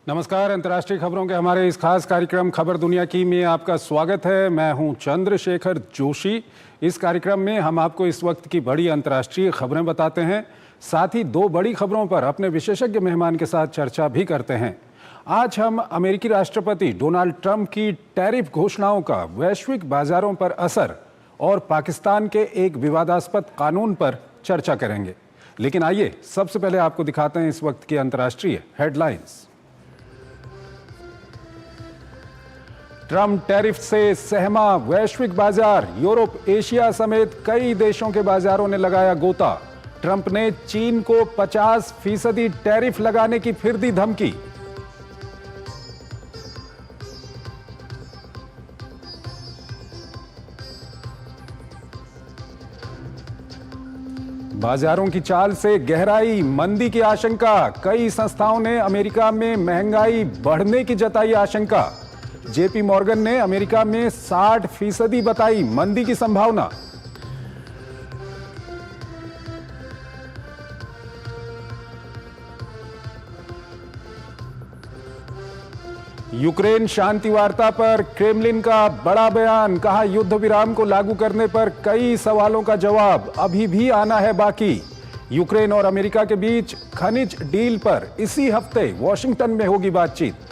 नमस्कार। अंतर्राष्ट्रीय खबरों के हमारे इस खास कार्यक्रम खबर दुनिया की में आपका स्वागत है। मैं हूं चंद्रशेखर जोशी। इस कार्यक्रम में हम आपको इस वक्त की बड़ी अंतर्राष्ट्रीय खबरें बताते हैं, साथ ही दो बड़ी खबरों पर अपने विशेषज्ञ मेहमान के साथ चर्चा भी करते हैं। आज हम अमेरिकी राष्ट्रपति डोनाल्ड ट्रंप की टैरिफ घोषणाओं का वैश्विक बाजारों पर असर और पाकिस्तान के एक विवादास्पद कानून पर चर्चा करेंगे। लेकिन आइए सबसे पहले आपको दिखाते हैं इस वक्त की अंतर्राष्ट्रीय हेडलाइंस। ट्रंप टैरिफ से सहमा वैश्विक बाजार, यूरोप, एशिया समेत कई देशों के बाजारों ने लगाया गोता। ट्रंप ने चीन को 50% टैरिफ लगाने की फिर दी धमकी। बाजारों की चाल से गहराई, मंदी की आशंका। कई संस्थाओं ने अमेरिका में महंगाई बढ़ने की जताई आशंका। जेपी मॉर्गन ने अमेरिका में 60% बताई मंदी की संभावना। यूक्रेन शांति वार्ता पर क्रेमलिन का बड़ा बयान, कहा युद्ध विराम को लागू करने पर कई सवालों का जवाब अभी भी आना है बाकी। यूक्रेन और अमेरिका के बीच खनिज डील पर इसी हफ्ते वॉशिंगटन में होगी बातचीत।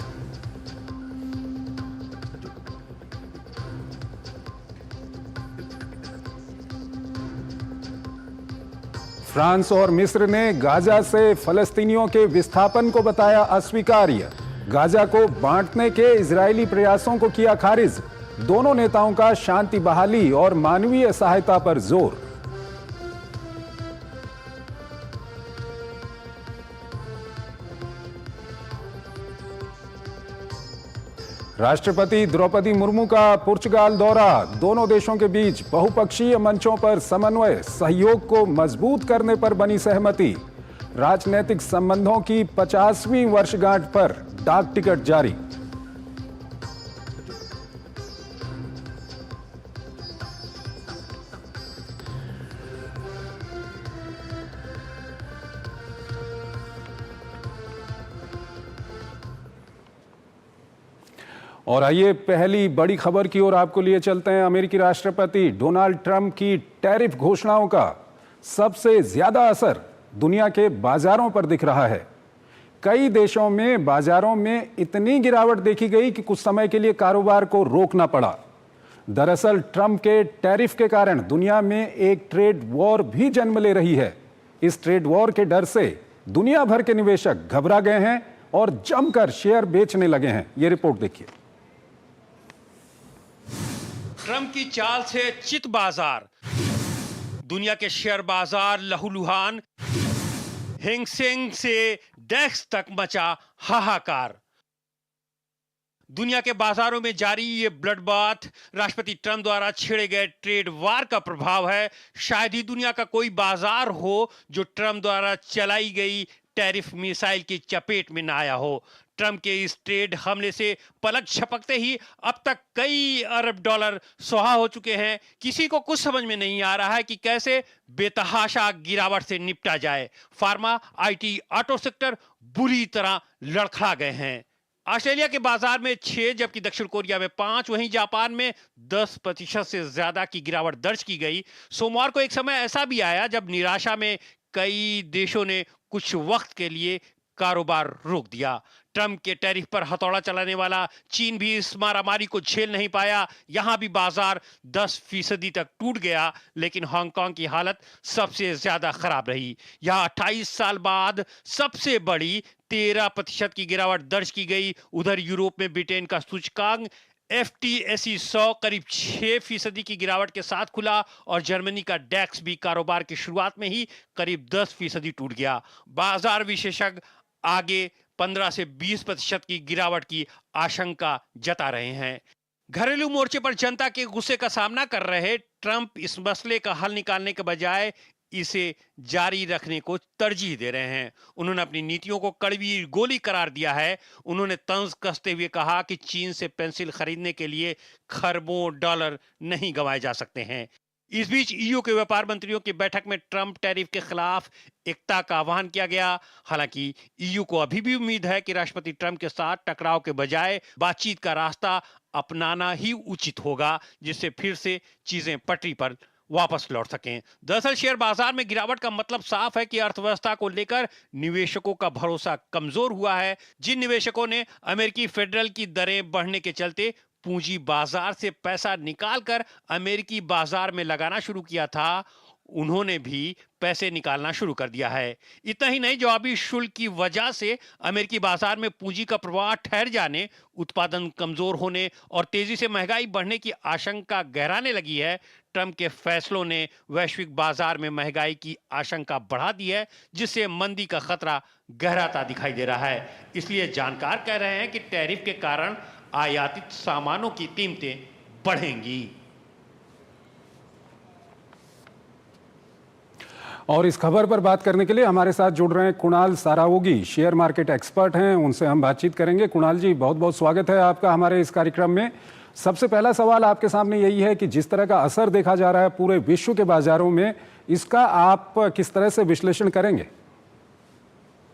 फ्रांस और मिस्र ने गाजा से फलस्तीनियों के विस्थापन को बताया अस्वीकार्य। गाजा को बांटने के इजरायली प्रयासों को किया खारिज। दोनों नेताओं का शांति बहाली और मानवीय सहायता पर जोर। राष्ट्रपति द्रौपदी मुर्मू का पुर्तगाल दौरा, दोनों देशों के बीच बहुपक्षीय मंचों पर समन्वय सहयोग को मजबूत करने पर बनी सहमति। राजनीतिक संबंधों की 50वीं वर्षगांठ पर डाक टिकट जारी। और आइए पहली बड़ी खबर की ओर आपको लिए चलते हैं। अमेरिकी राष्ट्रपति डोनाल्ड ट्रंप की टैरिफ घोषणाओं का सबसे ज्यादा असर दुनिया के बाजारों पर दिख रहा है। कई देशों में बाजारों में इतनी गिरावट देखी गई कि कुछ समय के लिए कारोबार को रोकना पड़ा। दरअसल ट्रंप के टैरिफ के कारण दुनिया में एक ट्रेड वॉर भी जन्म ले रही है। इस ट्रेड वॉर के डर से दुनिया भर के निवेशक घबरा गए हैं और जमकर शेयर बेचने लगे हैं। ये रिपोर्ट देखिए। ट्रंप की चाल से चित बाजार, दुनिया के शेयर बाजार लहूलुहान। हैंगसेंग से डेक्स तक मचा हाहाकार। दुनिया के बाजारों में जारी ये ब्लड बाथ राष्ट्रपति ट्रंप द्वारा छेड़े गए ट्रेड वार का प्रभाव है। शायद ही दुनिया का कोई बाजार हो जो ट्रंप द्वारा चलाई गई टैरिफ मिसाइल की चपेट में न आया हो। ट्रंप के इस ट्रेड हमले से पलक झपकते ही अब तक कई अरब डॉलर सुहा हो चुके हैं। किसी को कुछ समझ में नहीं आ रहा है कि कैसे बेतहाशा गिरावट से निपटा जाए। फार्मा, आईटी, ऑटो सेक्टर बुरी तरह लड़खड़ा गए हैं। ऑस्ट्रेलिया के बाजार में 6 जबकि दक्षिण कोरिया में 5, वहीं जापान में 10% से ज्यादा की गिरावट दर्ज की गई। सोमवार को एक समय ऐसा भी आया जब निराशा में कई देशों ने कुछ वक्त के लिए कारोबार रोक दिया। ट्रंप के टैरिफ पर हथौड़ा चलाने वाला चीन भी इस मारामारी को झेल नहीं पाया। यहां भी बाजार 10% तक टूट गया, लेकिन हांगकांग की हालत सबसे ज्यादा खराब रही। यहां 28 साल बाद सबसे बड़ी 13% की गिरावट दर्ज की गई। उधर यूरोप में ब्रिटेन का सूचकांक FTSE 100 करीब 6% की गिरावट के साथ खुला और जर्मनी का डेक्स भी कारोबार की शुरुआत में ही करीब 10% टूट गया। बाजार विशेषज्ञ आगे 15 से 20% की गिरावट की आशंका जता रहे हैं। घरेलू मोर्चे पर जनता के गुस्से का सामना कर रहे ट्रंप इस मसले का हल निकालने के बजाय इसे जारी रखने को तरजीह दे रहे हैं। उन्होंने अपनी नीतियों को कड़वी गोली करार दिया है। उन्होंने तंज कसते हुए कहा कि चीन से पेंसिल खरीदने के लिए खरबों डॉलर नहीं गंवाए जा सकते हैं। इस बीच ईयू के व्यापार मंत्रियों की बैठक में ट्रंप टैरिफ के खिलाफ एकता का आह्वान किया गया। हालांकि ईयू को अभी भी उम्मीद है कि राष्ट्रपति ट्रंप के साथ टकराव के बजाय बातचीत का रास्ता अपनाना ही उचित होगा, जिससे फिर से चीजें पटरी पर वापस लौट सकें। दरअसल शेयर बाजार में गिरावट का मतलब साफ है कि अर्थव्यवस्था को लेकर निवेशकों का भरोसा कमजोर हुआ है। जिन निवेशकों ने अमेरिकी फेडरल की दरें बढ़ने के चलते पूंजी बाजार से पैसा निकालकर अमेरिकी बाजार में लगाना शुरू किया था, उन्होंने भी पैसे निकालना शुरू कर दिया है। इतना ही नहीं, जवाबी शुल्क की वजह से अमेरिकी बाजार में पूंजी का प्रवाह ठहर जाने, उत्पादन कमजोर होने और तेजी से महंगाई बढ़ने की आशंका गहराने लगी है। ट्रंप के फैसलों ने वैश्विक बाजार में महंगाई की आशंका बढ़ा दी है, जिससे मंदी का खतरा गहराता दिखाई दे रहा है। इसलिए जानकार कह रहे हैं कि टैरिफ के कारण आयातित सामानों की कीमतें बढ़ेंगी। और इस खबर पर बात करने के लिए हमारे साथ जुड़ रहे हैं Kunal Saraogi, share market expert हैं, उनसे हम बातचीत करेंगे। कुणाल जी, बहुत बहुत स्वागत है आपका हमारे इस कार्यक्रम में। सबसे पहला सवाल आपके सामने यही है कि जिस तरह का असर देखा जा रहा है पूरे विश्व के बाजारों में, इसका आप किस तरह से विश्लेषण करेंगे?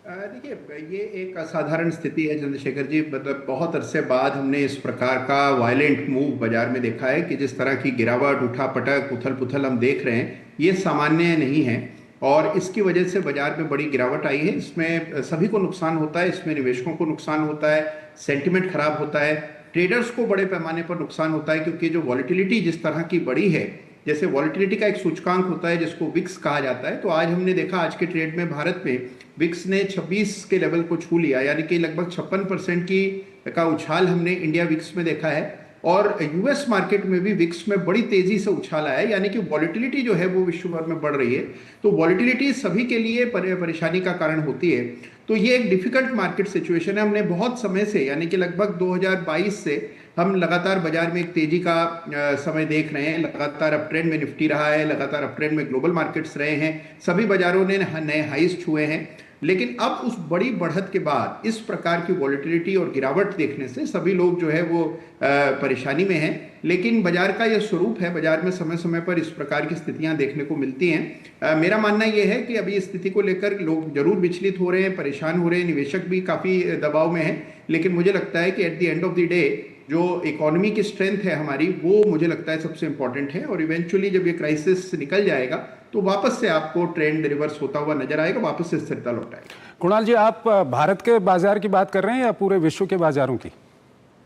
देखिए, ये एक असाधारण स्थिति है चंद्रशेखर जी। मतलब बहुत अरसे बाद हमने इस प्रकार का वायलेंट मूव बाजार में देखा है कि जिस तरह की गिरावट, उठापटक, उथल पुथल हम देख रहे हैं, ये सामान्य नहीं है और इसकी वजह से बाजार में बड़ी गिरावट आई है। इसमें सभी को नुकसान होता है, इसमें निवेशकों को नुकसान होता है, सेंटिमेंट खराब होता है, ट्रेडर्स को बड़े पैमाने पर नुकसान होता है, क्योंकि जो वॉलेटिलिटी जिस तरह की बढ़ी है, जैसे वॉलेटिलिटी का एक सूचकांक होता है जिसको विक्स कहा जाता है, तो आज हमने देखा आज के ट्रेड में भारत में विक्स ने 26 के लेवल को छू लिया, यानी कि लगभग 56% का उछाल हमने इंडिया विक्स में देखा है। और यूएस मार्केट में भी विक्स में बड़ी तेजी से उछाल आया है, यानी कि वॉलेटिलिटी जो है वो विश्व भर में बढ़ रही है। तो वॉलेटिलिटी सभी के लिए परेशानी का कारण होती है। तो ये एक डिफिकल्ट मार्केट सिचुएशन है। हमने बहुत समय से, यानी कि लगभग 2022 से हम लगातार बाजार में एक तेजी का समय देख रहे हैं। लगातार अप ट्रेंड में निफ्टी रहा है, लगातार अप ट्रेंड में ग्लोबल मार्केट्स रहे हैं, सभी बाजारों ने नए हाईज छुए हैं। लेकिन अब उस बड़ी बढ़त के बाद इस प्रकार की वॉलेटिलिटी और गिरावट देखने से सभी लोग जो है वो परेशानी में हैं। लेकिन बाजार का यह स्वरूप है, बाजार में समय समय पर इस प्रकार की स्थितियां देखने को मिलती हैं। मेरा मानना यह है कि अभी इस स्थिति को लेकर लोग जरूर विचलित हो रहे हैं, परेशान हो रहे हैं, निवेशक भी काफी दबाव में हैं। लेकिन मुझे लगता है कि at the end of the day जो इकोनॉमी की स्ट्रेंथ है हमारी, वो मुझे लगता है सबसे इंपॉर्टेंट है। और इवेंचुअली जब ये क्राइसिस निकल जाएगा तो वापस से आपको ट्रेंड रिवर्स होता हुआ नजर आएगा, वापस से स्थिरता लौट आएगी। कुणाल जी, आप भारत के बाजार की बात कर रहे हैं या पूरे विश्व के बाजारों की?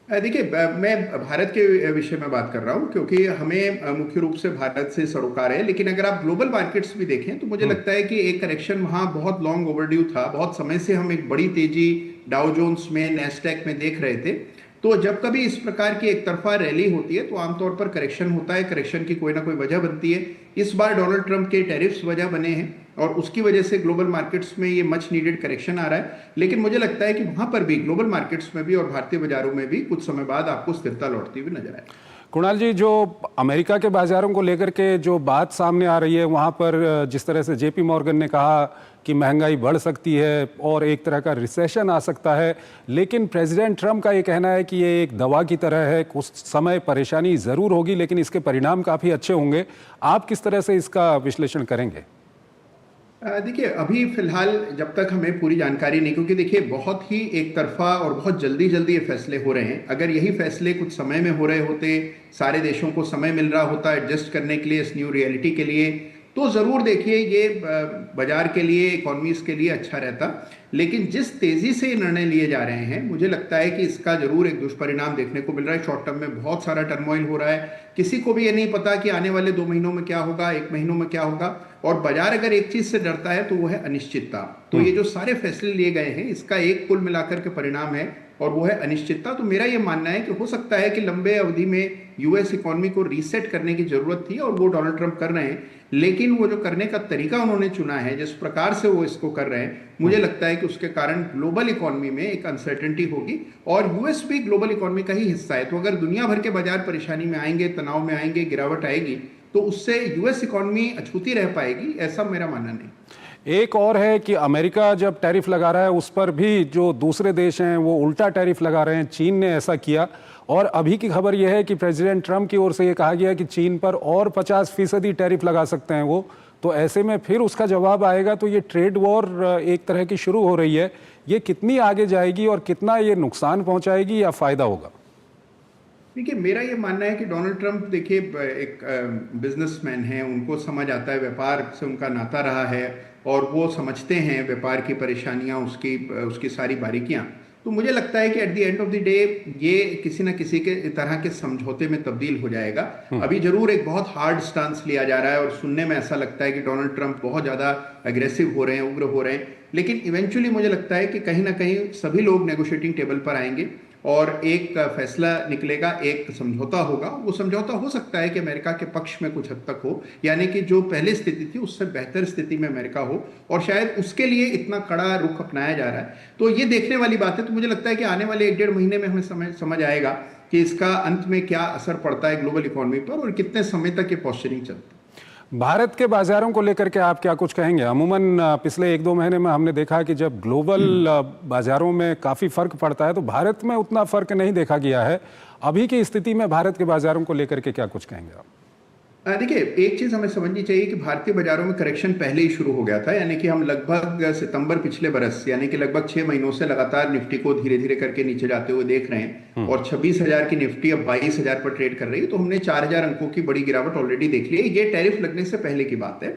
देखिए, मैं भारत के विषय में बात कर रहा हूं, क्योंकि हमें मुख्य रूप से भारत से सरोकार है। लेकिन अगर आप ग्लोबल मार्केट्स भी देखें तो मुझे लगता है कि एक करेक्शन वहां बहुत लॉन्ग ओवरड्यू था। बहुत समय से हम एक बड़ी तेजी डाउ जोन्स में, नैस्डैक में देख रहे थे। तो जब कभी इस प्रकार की एक तरफा रैली होती है तो आमतौर पर करेक्शन होता है, करेक्शन की कोई ना कोई वजह बनती है। इस बार डोनाल्ड ट्रंप के टैरिफ्स वजह बने हैं और उसकी वजह से ग्लोबल मार्केट्स में ये मच नीडेड करेक्शन आ रहा है। लेकिन मुझे लगता है कि वहां पर भी, ग्लोबल मार्केट्स में भी और भारतीय बाजारों में भी कुछ समय बाद आपको स्थिरता लौटती हुई नजर आए। कुणाल जी, जो अमेरिका के बाजारों को लेकर के जो बात सामने आ रही है, वहाँ पर जिस तरह से जेपी मॉर्गन ने कहा कि महंगाई बढ़ सकती है और एक तरह का रिसेशन आ सकता है, लेकिन प्रेसिडेंट ट्रंप का ये कहना है कि ये एक दवा की तरह है, कुछ समय परेशानी ज़रूर होगी लेकिन इसके परिणाम काफ़ी अच्छे होंगे। आप किस तरह से इसका विश्लेषण करेंगे? देखिए, अभी फिलहाल जब तक हमें पूरी जानकारी नहीं, क्योंकि देखिए बहुत ही एक तरफा और बहुत जल्दी जल्दी ये फैसले हो रहे हैं। अगर यही फैसले कुछ समय में हो रहे होते, सारे देशों को समय मिल रहा होता एडजस्ट करने के लिए, इस न्यू रियलिटी के लिए, तो ज़रूर देखिए ये बाजार के लिए, इकोनॉमीज के लिए अच्छा रहता। लेकिन जिस तेज़ी से ये निर्णय लिए जा रहे हैं, मुझे लगता है कि इसका जरूर एक दुष्परिणाम देखने को मिल रहा है। शॉर्ट टर्म में बहुत सारा टर्मोइल हो रहा है, किसी को भी ये नहीं पता कि आने वाले 2 महीनों में क्या होगा, 1 महीनों में क्या होगा। और बाजार अगर एक चीज से डरता है तो वो है अनिश्चितता। तो ये जो सारे फैसले लिए गए हैं, इसका एक कुल मिलाकर के परिणाम है और वो है अनिश्चितता। तो मेरा ये मानना है कि हो सकता है कि लंबे अवधि में यूएस इकोनॉमी को रीसेट करने की जरूरत थी और वो डोनाल्ड ट्रंप कर रहे हैं। लेकिन वो जो करने का तरीका उन्होंने चुना है, जिस प्रकार से वो इसको कर रहे हैं, मुझे लगता है कि उसके कारण ग्लोबल इकोनॉमी में एक अनसर्टेनिटी होगी और यूएस भी ग्लोबल इकोनॉमी का ही हिस्सा है। तो अगर दुनिया भर के बाजार परेशानी में आएंगे, तनाव में आएंगे, गिरावट आएगी, तो उससे यूएस इकोनॉमी अछूती रह पाएगी, ऐसा मेरा मानना नहीं। एक और है कि अमेरिका जब टैरिफ लगा रहा है उस पर भी जो दूसरे देश हैं वो उल्टा टैरिफ लगा रहे हैं। चीन ने ऐसा किया और अभी की खबर यह है कि प्रेसिडेंट ट्रंप की ओर से ये कहा गया कि चीन पर और 50% टैरिफ लगा सकते हैं वो। तो ऐसे में फिर उसका जवाब आएगा, तो ये ट्रेड वॉर एक तरह की शुरू हो रही है। ये कितनी आगे जाएगी और कितना ये नुकसान पहुंचाएगी या फायदा होगा? देखिए, मेरा ये मानना है कि डोनाल्ड ट्रंप, देखिए, एक बिजनेसमैन है, उनको समझ आता है, व्यापार से उनका नाता रहा है और वो समझते हैं व्यापार की परेशानियां, उसकी सारी बारीकियां। तो मुझे लगता है कि at the end of the day ये किसी न किसी के तरह के समझौते में तब्दील हो जाएगा। अभी जरूर एक बहुत हार्ड स्टांस लिया जा रहा है और सुनने में ऐसा लगता है कि डोनाल्ड ट्रंप बहुत ज़्यादा अग्रेसिव हो रहे हैं, उग्र हो रहे हैं, लेकिन इवेंचुअली मुझे लगता है कि कहीं ना कहीं सभी लोग नेगोशिएटिंग टेबल पर आएंगे और एक फैसला निकलेगा, एक समझौता होगा। वो समझौता हो सकता है कि अमेरिका के पक्ष में कुछ हद तक हो, यानी कि जो पहले स्थिति थी उससे बेहतर स्थिति में अमेरिका हो, और शायद उसके लिए इतना कड़ा रुख अपनाया जा रहा है। तो ये देखने वाली बात है। तो मुझे लगता है कि आने वाले 1-1.5 महीने में हमें समझ आएगा कि इसका अंत में क्या असर पड़ता है ग्लोबल इकोनॉमी पर और कितने समय तक ये पॉस्चरिंग चलती है। भारत के बाजारों को लेकर के आप क्या कुछ कहेंगे? अमूमन पिछले 1-2 महीने में हमने देखा कि जब ग्लोबल बाजारों में काफ़ी फर्क पड़ता है तो भारत में उतना फर्क नहीं देखा गया है। अभी की स्थिति में भारत के बाजारों को लेकर के क्या कुछ कहेंगे आप? देखिए, एक चीज़ हमें समझनी चाहिए कि भारतीय बाजारों में करेक्शन पहले ही शुरू हो गया था, यानी कि हम लगभग सितंबर पिछले बरस, यानी कि लगभग 6 महीनों से लगातार निफ्टी को धीरे धीरे करके नीचे जाते हुए देख रहे हैं और 26,000 की निफ्टी अब 22,000 पर ट्रेड कर रही है। तो हमने 4,000 अंकों की बड़ी गिरावट ऑलरेडी देख ली है। ये टैरिफ लगने से पहले की बात है।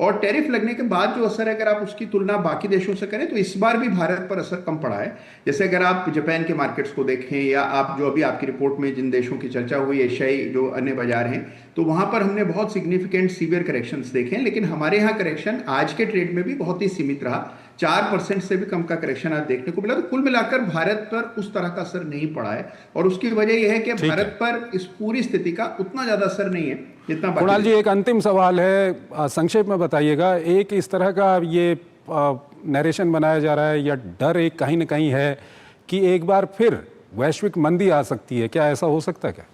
और टैरिफ लगने के बाद जो असर है, अगर आप उसकी तुलना बाकी देशों से करें तो इस बार भी भारत पर असर कम पड़ा है। जैसे अगर आप जापान के मार्केट्स को देखें या आप जो अभी आपकी रिपोर्ट में जिन देशों की चर्चा हुई, एशियाई जो अन्य बाजार हैं, तो वहां पर हमने बहुत सिग्निफिकेंट सीवियर करेक्शंस देखे हैं, लेकिन हमारे यहाँ करेक्शन आज के ट्रेड में भी बहुत ही सीमित रहा। 4% से भी कम का करेक्शन आज देखने को मिला। तो कुल मिलाकर भारत पर उस तरह का असर नहीं पड़ा है और उसकी वजह यह है कि भारत पर इस पूरी स्थिति का उतना ज्यादा असर नहीं है जितना। कुणाल जी, एक अंतिम सवाल है, संक्षेप में बताइएगा। एक इस तरह का ये नरेशन बनाया जा रहा है या डर एक कहीं ना कहीं है कि एक बार फिर वैश्विक मंदी आ सकती है, क्या ऐसा हो सकता है क्या?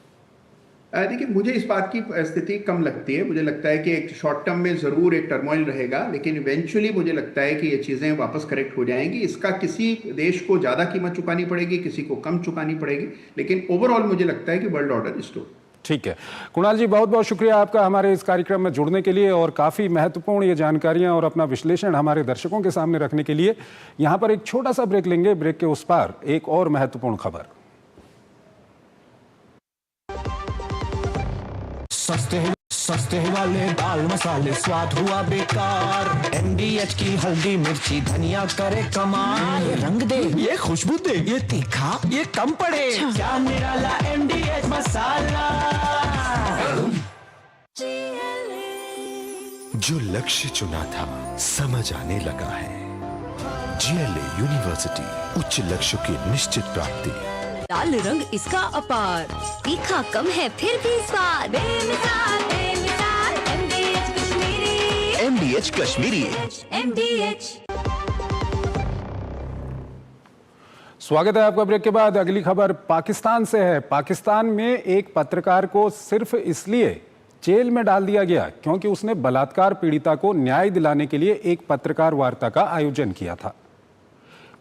देखिए, मुझे इस बात की स्थिति कम लगती है। मुझे लगता है कि एक शॉर्ट टर्म में जरूर एक टर्मोइल रहेगा, लेकिन इवेंचुअली मुझे लगता है कि ये चीजें वापस करेक्ट हो जाएंगी। इसका किसी देश को ज्यादा कीमत चुकानी पड़ेगी, किसी को कम चुकानी पड़ेगी, लेकिन ओवरऑल मुझे लगता है कि वर्ल्ड ऑर्डर रिस्टोर। ठीक है कुणाल जी, बहुत बहुत शुक्रिया आपका हमारे इस कार्यक्रम में जुड़ने के लिए और काफ़ी महत्वपूर्ण ये जानकारियां और अपना विश्लेषण हमारे दर्शकों के सामने रखने के लिए। यहां पर एक छोटा सा ब्रेक लेंगे, ब्रेक के उस पार एक और महत्वपूर्ण खबर। सस्ते वाले दाल मसाले स्वाद हुआ बेकार। MDH की हल्दी मिर्ची धनिया करे कमाल। ये रंग दे, ये खुशबू दे, ये तीखा, ये कम पड़े। क्या निराला MDH मसाला। जो लक्ष्य चुना था समझ आने लगा है। GLA यूनिवर्सिटी, उच्च लक्ष्य की निश्चित प्राप्ति। लाल रंग इसका अपार, तीखा कम है फिर भी स्वाद। बेमिसाल बेमिसाल MDH Kashmiri. MDH Kashmiri. MDH। स्वागत है आपका ब्रेक के बाद। अगली खबर पाकिस्तान से है। पाकिस्तान में एक पत्रकार को सिर्फ इसलिए जेल में डाल दिया गया क्योंकि उसने बलात्कार पीड़िता को न्याय दिलाने के लिए एक पत्रकार वार्ता का आयोजन किया था।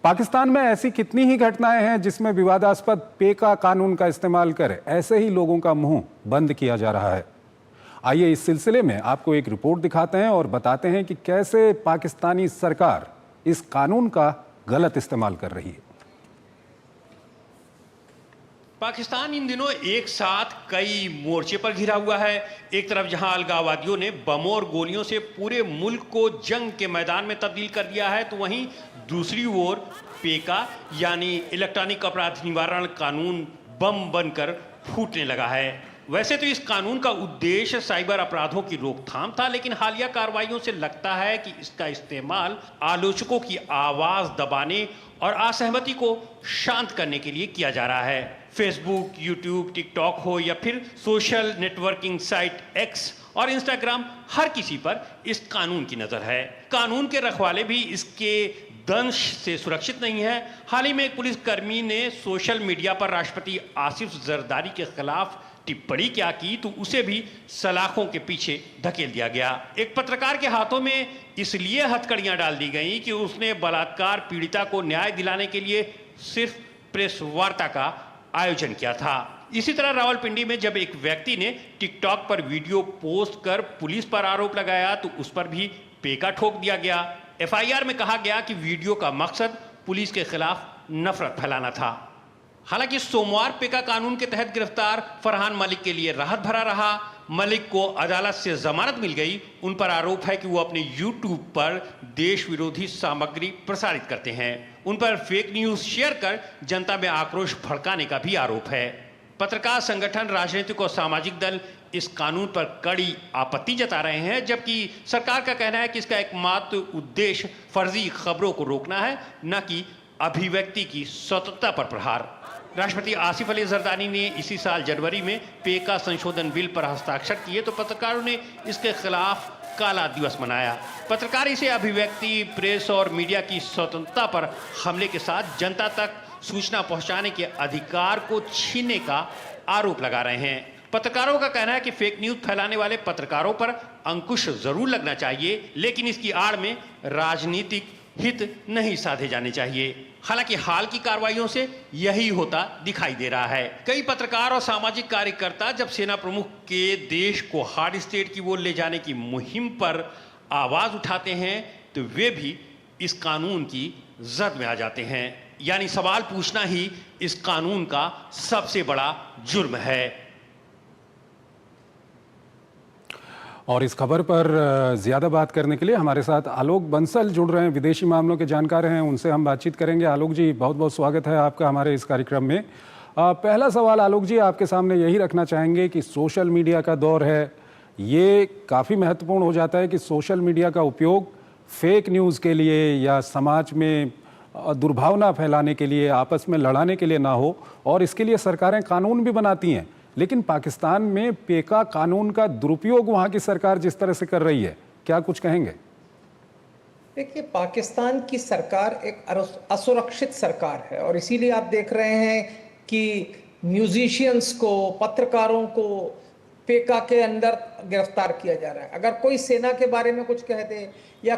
पाकिस्तान में ऐसी कितनी ही घटनाएं हैं जिसमें विवादास्पद पेका कानून का इस्तेमाल कर ऐसे ही लोगों का मुंह बंद किया जा रहा है। आइए इस सिलसिले में आपको एक रिपोर्ट दिखाते हैं और बताते हैं कि कैसे पाकिस्तानी सरकार इस कानून का गलत इस्तेमाल कर रही है। पाकिस्तान इन दिनों एक साथ कई मोर्चे पर घिरा हुआ है। एक तरफ जहां अलगाववादियों ने बमों और गोलियों से पूरे मुल्क को जंग के मैदान में तब्दील कर दिया है, तो वहीं दूसरी ओर पेका यानी इलेक्ट्रॉनिक अपराध निवारण कानून बम बनकर फूटने लगा है। वैसे तो इस कानून का उद्देश्य साइबर अपराधों की रोकथाम था, लेकिन हालिया कार्रवाइयों से लगता है कि इसका इस्तेमाल आलोचकों की आवाज दबाने और असहमति को शांत करने के लिए किया जा रहा है। फेसबुक, यूट्यूब, टिकटॉक हो या फिर सोशल नेटवर्किंग साइट एक्स और इंस्टाग्राम, हर किसी पर इस कानून की नजर है। कानून के रखवाले भी इसके दंश से सुरक्षित नहीं है। हाल ही में एक पुलिसकर्मी ने सोशल मीडिया पर राष्ट्रपति आसिफ जरदारी के खिलाफ टिप्पणी क्या की तो उसे भी सलाखों के पीछे धकेल दिया गया। एक पत्रकार के हाथों में इसलिए हथकड़ियां डाल दी गई कि उसने बलात्कार पीड़िता को न्याय दिलाने के लिए सिर्फ प्रेस वार्ता का आयोजन किया था। इसी तरह रावलपिंडी में जब एक व्यक्ति ने टिकटॉक पर वीडियो पोस्ट कर पुलिस पर आरोप लगाया तो उस पर भी पेका ठोक दिया गया। एफआईआर में कहा गया कि वीडियो का मकसद पुलिस के खिलाफ नफरत फैलाना था। हालांकि सोमवार पेका कानून के तहत गिरफ्तार फरहान मलिक के लिए राहत भरा रहा। मलिक को अदालत से जमानत मिल गई। उन पर आरोप है कि वो अपने यूट्यूब पर देश विरोधी सामग्री प्रसारित करते हैं। उन पर फेक न्यूज शेयर कर जनता में आक्रोश भड़काने का भी आरोप है। पत्रकार संगठन, राजनीतिक और सामाजिक दल इस कानून पर कड़ी आपत्ति जता रहे हैं, जबकि सरकार का कहना है कि इसका एकमात्र उद्देश्य फर्जी खबरों को रोकना है, न कि अभिव्यक्ति की स्वतंत्रता पर प्रहार। राष्ट्रपति आसिफ अली जरदारी ने इसी साल जनवरी में पेका संशोधन बिल पर हस्ताक्षर किए तो पत्रकारों ने इसके खिलाफ काला दिवस मनाया। पत्रकार इसे अभिव्यक्ति, प्रेस और मीडिया की स्वतंत्रता पर हमले के साथ जनता तक सूचना पहुंचाने के अधिकार को छीनने का आरोप लगा रहे हैं। पत्रकारों का कहना है कि फेक न्यूज फैलाने वाले पत्रकारों पर अंकुश जरूर लगना चाहिए, लेकिन इसकी आड़ में राजनीतिक हित नहीं साधे जाने चाहिए। हालांकि हाल की कार्रवाइयों से यही होता दिखाई दे रहा है। कई पत्रकार और सामाजिक कार्यकर्ता जब सेना प्रमुख के देश को हार्ड स्टेट की ओर ले जाने की मुहिम पर आवाज उठाते हैं तो वे भी इस कानून की जद में आ जाते हैं। यानी सवाल पूछना ही इस कानून का सबसे बड़ा जुर्म है। और इस खबर पर ज़्यादा बात करने के लिए हमारे साथ आलोक बंसल जुड़ रहे हैं, विदेशी मामलों के जानकार हैं, उनसे हम बातचीत करेंगे। आलोक जी, बहुत बहुत स्वागत है आपका हमारे इस कार्यक्रम में। पहला सवाल आलोक जी आपके सामने यही रखना चाहेंगे कि सोशल मीडिया का दौर है, ये काफ़ी महत्वपूर्ण हो जाता है कि सोशल मीडिया का उपयोग फेक न्यूज़ के लिए या समाज में दुर्भावना फैलाने के लिए, आपस में लड़ाने के लिए ना हो, और इसके लिए सरकारें कानून भी बनाती हैं। लेकिन पाकिस्तान में पेका कानून का दुरुपयोग वहाँ की सरकार जिस तरह से कर रही है, क्या कुछ कहेंगे? देखिए, पाकिस्तान की सरकार एक असुरक्षित सरकार है और इसीलिए आप देख रहे हैं कि म्यूजिशियंस को, पत्रकारों को पेका के अंदर गिरफ्तार किया जा रहा है। अगर कोई सेना के बारे में कुछ कह दे या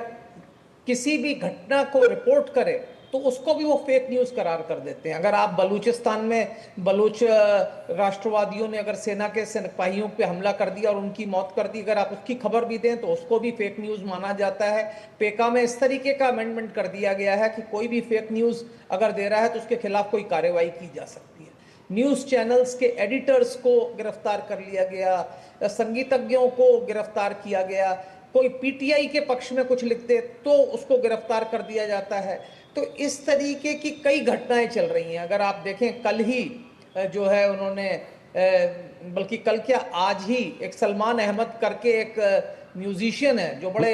किसी भी घटना को रिपोर्ट करे तो उसको भी वो फेक न्यूज करार कर देते हैं। अगर आप बलूचिस्तान में बलूच राष्ट्रवादियों ने अगर सेना के सिपाहियों पे हमला कर दिया और उनकी मौत कर दी, अगर आप उसकी खबर भी दें तो उसको भी फेक न्यूज माना जाता है। पेका में इस तरीके का अमेंडमेंट कर दिया गया है कि कोई भी फेक न्यूज अगर दे रहा है तो उसके खिलाफ कोई कार्रवाई की जा सकती है। न्यूज चैनल्स के एडिटर्स को गिरफ्तार कर लिया गया, संगीतज्ञों को गिरफ्तार किया गया, कोई पीटीआई के पक्ष में कुछ लिखते तो उसको गिरफ्तार कर दिया जाता है। तो इस तरीके की कई घटनाएं चल रही हैं। अगर आप देखें, कल ही जो है उन्होंने, बल्कि कल क्या आज ही, एक सलमान अहमद करके एक म्यूजिशियन है जो बड़े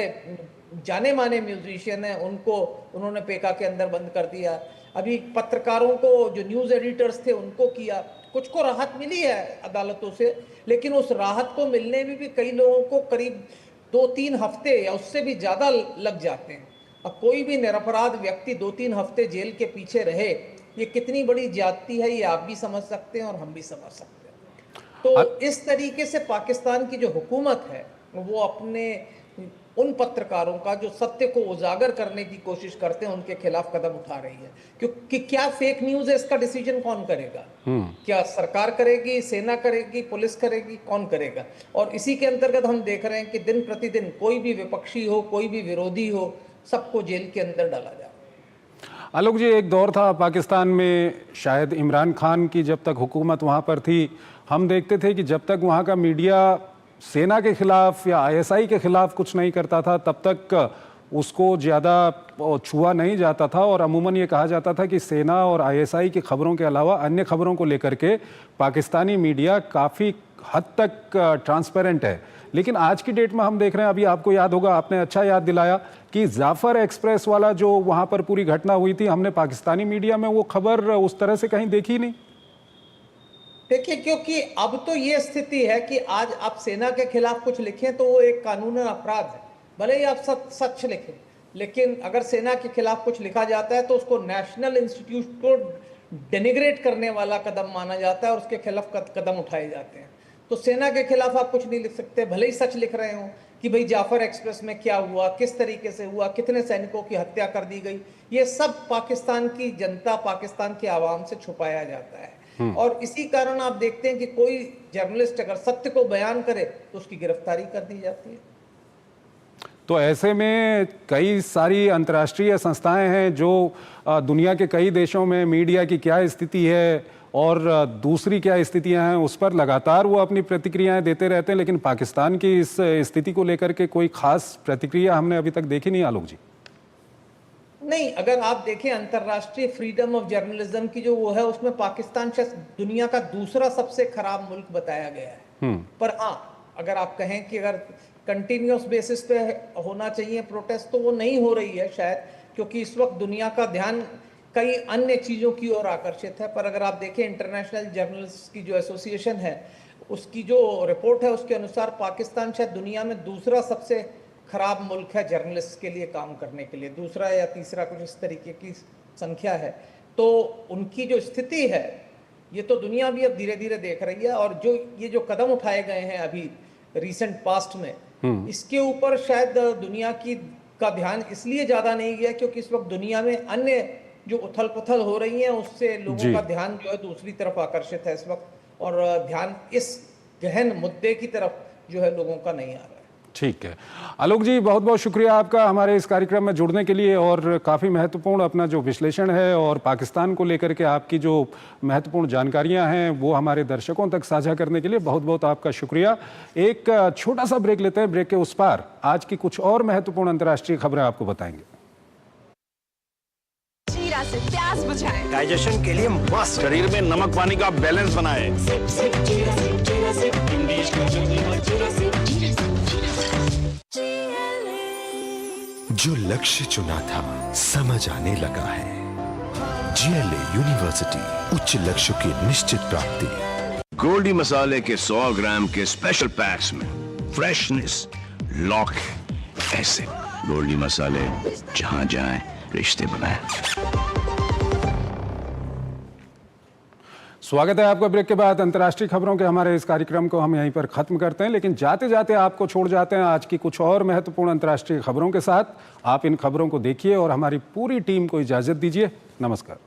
जाने माने म्यूजिशियन है, उनको उन्होंने पेका के अंदर बंद कर दिया। अभी पत्रकारों को, जो न्यूज एडिटर्स थे, उनको किया। कुछ को राहत मिली है अदालतों से, लेकिन उस राहत को मिलने में भी कई लोगों को करीब 2-3 हफ्ते या उससे भी ज्यादा लग जाते हैं। अब कोई भी निरपराध व्यक्ति 2-3 हफ्ते जेल के पीछे रहे, ये कितनी बड़ी ज्यादती है, ये आप भी समझ सकते हैं और हम भी समझ सकते हैं। तो इस तरीके से पाकिस्तान की जो हुकूमत है वो अपने उन पत्रकारों का जो सत्य को उजागर करने की कोशिश करते हैं उनके खिलाफ कदम उठा रही है। क्योंकि क्या फेक न्यूज है, इसका डिसीजन कौन करेगा? क्या सरकार करेगी, सेना करेगी, पुलिस करेगी, कौन करेगा? और इसी के अंतर्गत हम देख रहे हैं कि दिन प्रतिदिन कोई भी विपक्षी हो, कोई भी विरोधी हो, सबको जेल के अंदर डाला जा रहा है। आलोक जी, एक दौर था पाकिस्तान में, शायद इमरान खान की जब तक हुकूमत वहाँ पर थी, हम देखते थे कि जब तक वहाँ का मीडिया सेना के खिलाफ या आईएसआई के खिलाफ कुछ नहीं करता था तब तक उसको ज़्यादा छुआ नहीं जाता था, और अमूमन ये कहा जाता था कि सेना और आईएसआई की खबरों के अलावा अन्य खबरों को लेकर के पाकिस्तानी मीडिया काफ़ी हद तक ट्रांसपेरेंट है। लेकिन आज की डेट में हम देख रहे हैं, अभी आपको याद होगा, आपने अच्छा याद दिलाया कि जाफर एक्सप्रेस वाला जो वहाँ पर पूरी घटना हुई थी, हमने पाकिस्तानी मीडिया में वो खबर उस तरह से कहीं देखी नहीं। देखिए, क्योंकि अब तो ये स्थिति है कि आज आप सेना के खिलाफ कुछ लिखें तो वो एक कानूनन अपराध है, भले ही आप सच लिखें। लेकिन अगर सेना के खिलाफ कुछ लिखा जाता है तो उसको नेशनल इंस्टीट्यूट को डेनिग्रेट करने वाला कदम माना जाता है और उसके खिलाफ कदम उठाए जाते हैं। तो सेना के खिलाफ आप कुछ नहीं लिख सकते, भले ही सच लिख रहे हो कि भाई जाफर एक्सप्रेस में क्या हुआ, किस तरीके से हुआ, कितने सैनिकों की हत्या कर दी गई, ये सब पाकिस्तान की जनता, पाकिस्तान की आवाम से छुपाया जाता है। और इसी कारण आप देखते हैं कि कोई जर्नलिस्ट अगर सत्य को बयान करे तो उसकी गिरफ्तारी कर दी जाती है। तो ऐसे में कई सारी अंतर्राष्ट्रीय संस्थाएं हैं जो दुनिया के कई देशों में मीडिया की क्या स्थिति है और दूसरी क्या स्थितियां हैं उस पर लगातार वो अपनी प्रतिक्रियाएं देते रहते हैं, लेकिन पाकिस्तान की इस स्थिति को लेकर के कोई खास प्रतिक्रिया हमने अभी तक देखी नहीं। आलोक जी, नहीं, अगर आप देखें अंतर्राष्ट्रीय फ्रीडम ऑफ जर्नलिज्म की जो वो है उसमें पाकिस्तान शायद दुनिया का दूसरा सबसे खराब मुल्क बताया गया है। पर हाँ, अगर आप कहें कि अगर कंटिन्यूअस बेसिस पे होना चाहिए प्रोटेस्ट तो वो नहीं हो रही है शायद, क्योंकि इस वक्त दुनिया का ध्यान कई अन्य चीज़ों की ओर आकर्षित है। पर अगर आप देखें इंटरनेशनल जर्नलिस्ट की जो एसोसिएशन है उसकी जो रिपोर्ट है उसके अनुसार पाकिस्तान शायद दुनिया में दूसरा सबसे खराब मुल्क है जर्नलिस्ट के लिए काम करने के लिए, दूसरा या तीसरा कुछ इस तरीके की संख्या है। तो उनकी जो स्थिति है ये तो दुनिया भी अब धीरे धीरे देख रही है। और जो कदम उठाए गए हैं अभी रिसेंट पास्ट में, इसके ऊपर शायद दुनिया का ध्यान इसलिए ज्यादा नहीं गया क्योंकि इस वक्त दुनिया में अन्य जो उथल पुथल हो रही है उससे लोगों का ध्यान जो है दूसरी तरफ आकर्षित है इस वक्त, और ध्यान इस गहन मुद्दे की तरफ जो है लोगों का नहीं आ रहा है। ठीक है आलोक जी, बहुत बहुत शुक्रिया आपका हमारे इस कार्यक्रम में जुड़ने के लिए, और काफ़ी महत्वपूर्ण अपना जो विश्लेषण है और पाकिस्तान को लेकर के आपकी जो महत्वपूर्ण जानकारियां हैं वो हमारे दर्शकों तक साझा करने के लिए बहुत बहुत आपका शुक्रिया। एक छोटा सा ब्रेक लेते हैं, ब्रेक के उस पार आज की कुछ और महत्वपूर्ण अंतर्राष्ट्रीय खबरें आपको बताएंगे। जीरा से प्यास बुझाएं, डाइजेशन के लिए मस्त, शरीर में नमक पानी का बैलेंस बनाए। जो लक्ष्य चुना था समझ आने लगा है। जीएलए यूनिवर्सिटी, उच्च लक्ष्य की निश्चित प्राप्ति। गोल्डी मसाले के 100 ग्राम के स्पेशल पैक्स में फ्रेशनेस लॉक है। ऐसे गोल्डी मसाले जहां जाएं रिश्ते बनाएं। स्वागत है आपका ब्रेक के बाद। अंतर्राष्ट्रीय खबरों के हमारे इस कार्यक्रम को हम यहीं पर खत्म करते हैं, लेकिन जाते जाते आपको छोड़ जाते हैं आज की कुछ और महत्वपूर्ण अंतर्राष्ट्रीय खबरों के साथ। आप इन खबरों को देखिए और हमारी पूरी टीम को इजाजत दीजिए। नमस्कार।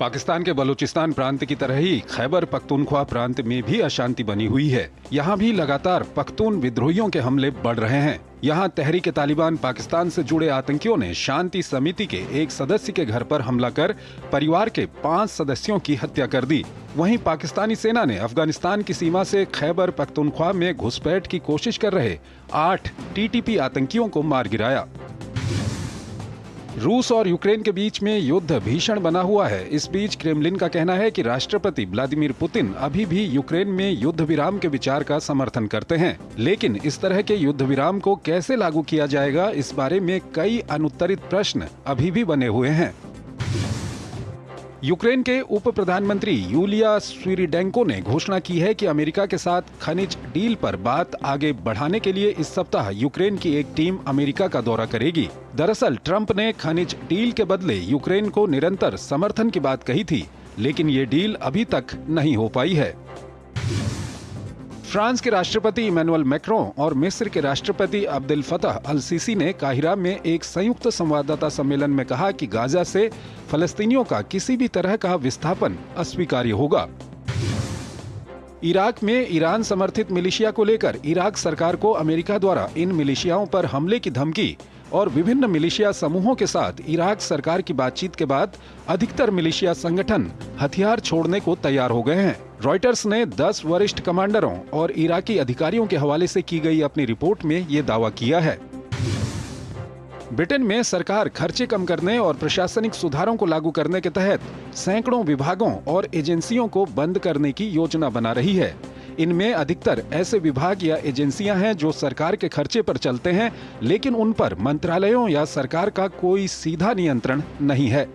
पाकिस्तान के बलूचिस्तान प्रांत की तरह ही खैबर पख्तूनख्वा प्रांत में भी अशांति बनी हुई है। यहाँ भी लगातार पख्तून विद्रोहियों के हमले बढ़ रहे हैं। यहाँ तहरीक तालिबान पाकिस्तान से जुड़े आतंकियों ने शांति समिति के एक सदस्य के घर पर हमला कर परिवार के 5 सदस्यों की हत्या कर दी। वहीं पाकिस्तानी सेना ने अफगानिस्तान की सीमा से खैबर पख्तूनख्वा में घुसपैठ की कोशिश कर रहे 8 टीटीपी आतंकियों को मार गिराया। रूस और यूक्रेन के बीच में युद्ध भीषण बना हुआ है। इस बीच क्रेमलिन का कहना है कि राष्ट्रपति व्लादिमीर पुतिन अभी भी यूक्रेन में युद्ध विराम के विचार का समर्थन करते हैं, लेकिन इस तरह के युद्ध विराम को कैसे लागू किया जाएगा, इस बारे में कई अनुत्तरित प्रश्न अभी भी बने हुए हैं। यूक्रेन के उप प्रधानमंत्री यूलिया स्विरिडेंको ने घोषणा की है कि अमेरिका के साथ खनिज डील पर बात आगे बढ़ाने के लिए इस सप्ताह यूक्रेन की एक टीम अमेरिका का दौरा करेगी। दरअसल ट्रंप ने खनिज डील के बदले यूक्रेन को निरंतर समर्थन की बात कही थी, लेकिन ये डील अभी तक नहीं हो पाई है। फ्रांस के राष्ट्रपति इमैनुअल मैक्रों और मिस्र के राष्ट्रपति अब्देल फतह अल सीसी ने काहिरा में एक संयुक्त संवाददाता सम्मेलन में कहा कि गाजा से फलस्तीनियों का किसी भी तरह का विस्थापन अस्वीकार्य होगा। इराक में ईरान समर्थित मिलिशिया को लेकर इराक सरकार को अमेरिका द्वारा इन मिलिशियाओं पर हमले की धमकी और विभिन्न मिलिशिया समूहों के साथ इराक सरकार की बातचीत के बाद अधिकतर मिलिशिया संगठन हथियार छोड़ने को तैयार हो गए हैं। रॉयटर्स ने 10 वरिष्ठ कमांडरों और इराकी अधिकारियों के हवाले से की गई अपनी रिपोर्ट में ये दावा किया है। ब्रिटेन में सरकार खर्चे कम करने और प्रशासनिक सुधारों को लागू करने के तहत सैकड़ों विभागों और एजेंसियों को बंद करने की योजना बना रही है। इनमें अधिकतर ऐसे विभाग या एजेंसियां हैं जो सरकार के खर्चे पर चलते हैं, लेकिन उन पर मंत्रालयों या सरकार का कोई सीधा नियंत्रण नहीं है।